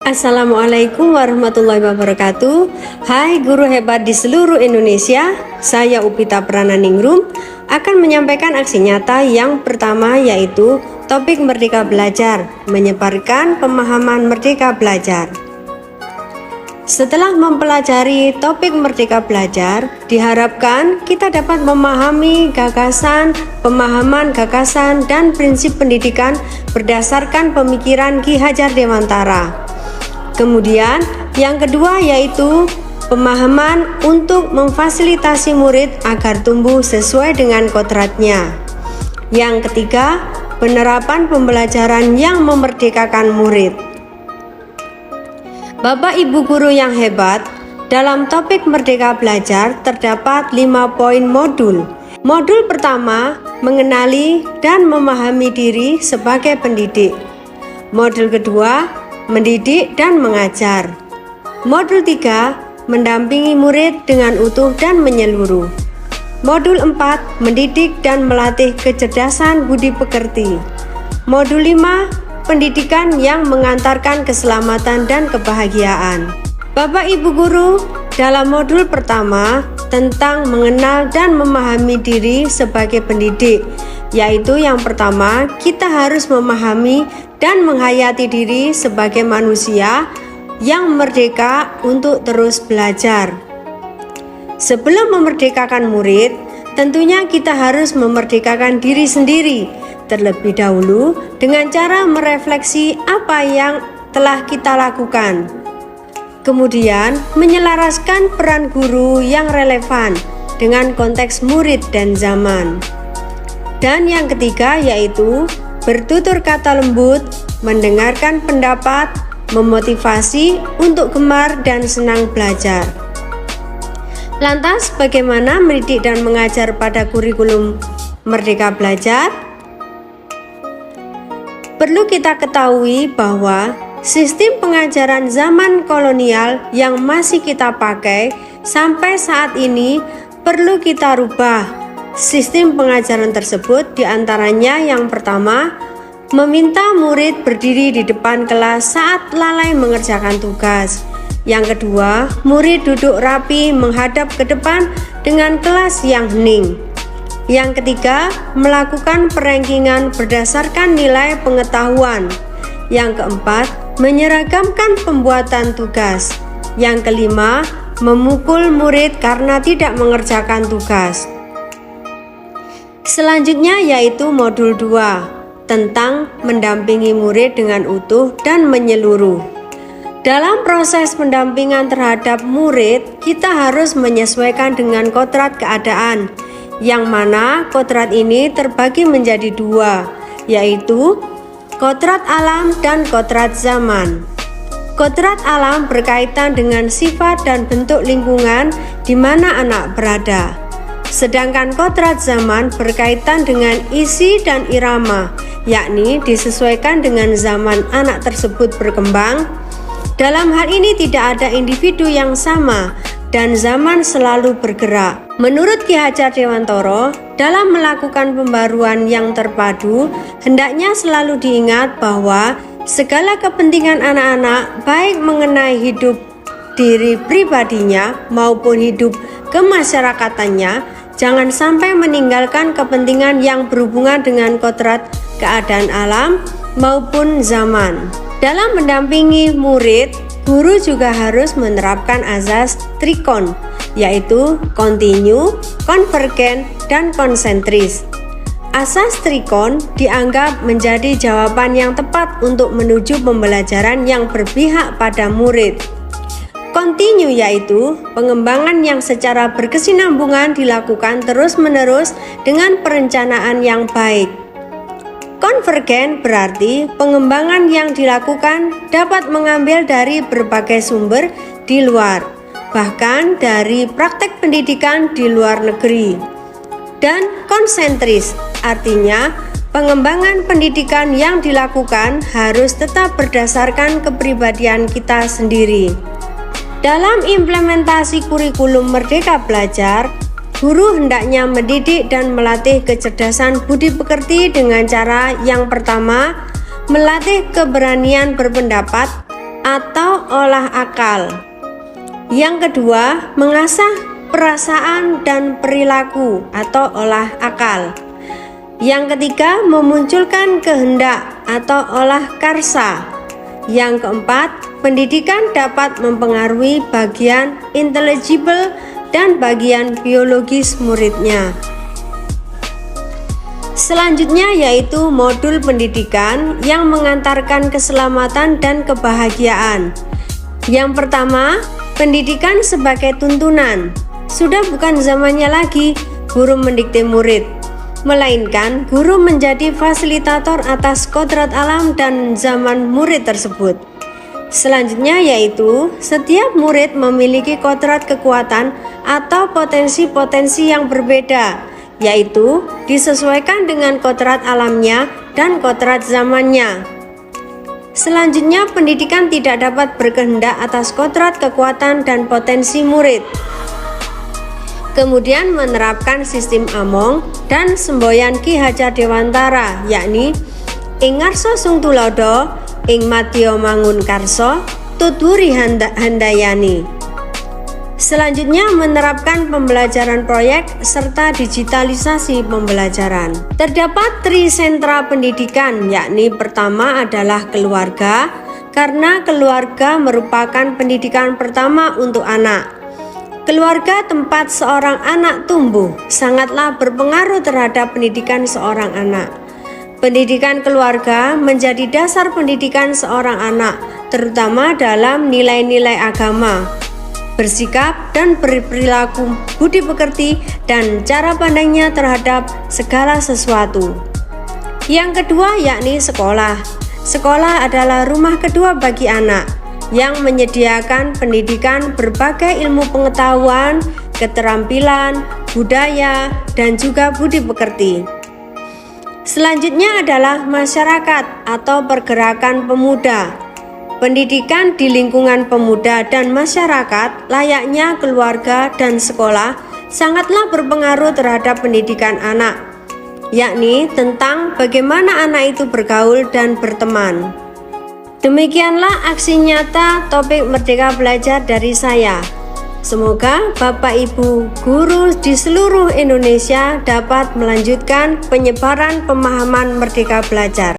Assalamualaikum warahmatullahi wabarakatuh. Hai guru hebat di seluruh Indonesia, saya Upita Prananingrum akan menyampaikan aksi nyata yang pertama, yaitu topik Merdeka Belajar, menyebarkan pemahaman Merdeka Belajar. Setelah mempelajari topik Merdeka Belajar, diharapkan kita dapat memahami gagasan, pemahaman gagasan, dan prinsip pendidikan berdasarkan pemikiran Ki Hajar Dewantara. Kemudian yang kedua yaitu pemahaman untuk memfasilitasi murid agar tumbuh sesuai dengan kodratnya. Yang ketiga, penerapan pembelajaran yang memerdekakan murid. Bapak Ibu guru yang hebat, dalam topik Merdeka Belajar terdapat 5 poin modul. Modul pertama, mengenali dan memahami diri sebagai pendidik. Modul kedua, mendidik dan mengajar. Modul 3, mendampingi murid dengan utuh dan menyeluruh. Modul 4, mendidik dan melatih kecerdasan budi pekerti. Modul 5, pendidikan yang mengantarkan keselamatan dan kebahagiaan. Bapak Ibu guru, dalam modul pertama tentang mengenal dan memahami diri sebagai pendidik, yaitu yang pertama, kita harus memahami dan menghayati diri sebagai manusia yang merdeka untuk terus belajar. Sebelum memerdekakan murid, tentunya kita harus memerdekakan diri sendiri terlebih dahulu dengan cara merefleksi apa yang telah kita lakukan. Kemudian, menyelaraskan peran guru yang relevan dengan konteks murid dan zaman. Dan yang ketiga yaitu bertutur kata lembut, mendengarkan pendapat, memotivasi untuk gemar dan senang belajar. Lantas, bagaimana mendidik dan mengajar pada kurikulum Merdeka Belajar? Perlu kita ketahui bahwa sistem pengajaran zaman kolonial yang masih kita pakai sampai saat ini perlu kita rubah. Sistem pengajaran tersebut diantaranya yang pertama, meminta murid berdiri di depan kelas saat lalai mengerjakan tugas. Yang kedua, murid duduk rapi menghadap ke depan dengan kelas yang hening. Yang ketiga, melakukan perankingan berdasarkan nilai pengetahuan. Yang keempat, menyeragamkan pembuatan tugas. Yang kelima, memukul murid karena tidak mengerjakan tugas. Selanjutnya yaitu modul 2 tentang mendampingi murid dengan utuh dan menyeluruh. Dalam proses pendampingan terhadap murid, kita harus menyesuaikan dengan kodrat keadaan, yang mana kodrat ini terbagi menjadi 2, yaitu kodrat alam dan kodrat zaman. Kodrat alam berkaitan dengan sifat dan bentuk lingkungan di mana anak berada. Sedangkan kodrat zaman berkaitan dengan isi dan irama, yakni disesuaikan dengan zaman anak tersebut berkembang. Dalam hal ini tidak ada individu yang sama dan zaman selalu bergerak. Menurut Ki Hajar Dewantara, dalam melakukan pembaruan yang terpadu, hendaknya selalu diingat bahwa segala kepentingan anak-anak, baik mengenai hidup diri pribadinya maupun hidup kemasyarakatannya, jangan sampai meninggalkan kepentingan yang berhubungan dengan kodrat keadaan alam maupun zaman. Dalam mendampingi murid, guru juga harus menerapkan azas trikon, yaitu kontinu, konvergen, dan konsentris. Asas trikon dianggap menjadi jawaban yang tepat untuk menuju pembelajaran yang berpihak pada murid. Kontinu yaitu pengembangan yang secara berkesinambungan dilakukan terus-menerus dengan perencanaan yang baik. Konvergen berarti pengembangan yang dilakukan dapat mengambil dari berbagai sumber di luar, bahkan dari praktek pendidikan di luar negeri. Dan konsentris artinya pengembangan pendidikan yang dilakukan harus tetap berdasarkan kepribadian kita sendiri. Dalam implementasi kurikulum Merdeka Belajar, guru hendaknya mendidik dan melatih kecerdasan budi pekerti dengan cara yang pertama, melatih keberanian berpendapat atau olah akal. Yang kedua, mengasah perasaan dan perilaku atau olah akal. Yang ketiga, memunculkan kehendak atau olah karsa. Yang keempat, pendidikan dapat mempengaruhi bagian intelligible dan bagian biologis muridnya. Selanjutnya yaitu modul pendidikan yang mengantarkan keselamatan dan kebahagiaan. Yang pertama, pendidikan sebagai tuntunan. Sudah bukan zamannya lagi guru mendikte murid, melainkan guru menjadi fasilitator atas kodrat alam dan zaman murid tersebut. Selanjutnya yaitu setiap murid memiliki kodrat kekuatan atau potensi-potensi yang berbeda, yaitu disesuaikan dengan kodrat alamnya dan kodrat zamannya. Selanjutnya, pendidikan tidak dapat berkehendak atas kodrat kekuatan dan potensi murid. Kemudian menerapkan sistem Among dan semboyan Ki Hajar Dewantara, yakni ing ngarsa sung tulodo, ing madya mangun karso, tutwuri handayani. Selanjutnya menerapkan pembelajaran proyek serta digitalisasi pembelajaran. Terdapat trisentra pendidikan, yakni pertama adalah keluarga, karena keluarga merupakan pendidikan pertama untuk anak. Keluarga tempat seorang anak tumbuh sangatlah berpengaruh terhadap pendidikan seorang anak. Pendidikan keluarga menjadi dasar pendidikan seorang anak, terutama dalam nilai-nilai agama, bersikap dan berperilaku budi pekerti dan cara pandangnya terhadap segala sesuatu. Yang kedua yakni sekolah. Sekolah adalah rumah kedua bagi anak yang menyediakan pendidikan berbagai ilmu pengetahuan, keterampilan, budaya, dan juga budi pekerti. Selanjutnya adalah masyarakat atau pergerakan pemuda. Pendidikan di lingkungan pemuda dan masyarakat layaknya keluarga dan sekolah sangatlah berpengaruh terhadap pendidikan anak, yakni tentang bagaimana anak itu bergaul dan berteman. Demikianlah aksi nyata topik Merdeka Belajar dari saya. Semoga Bapak Ibu guru di seluruh Indonesia dapat melanjutkan penyebaran pemahaman Merdeka Belajar.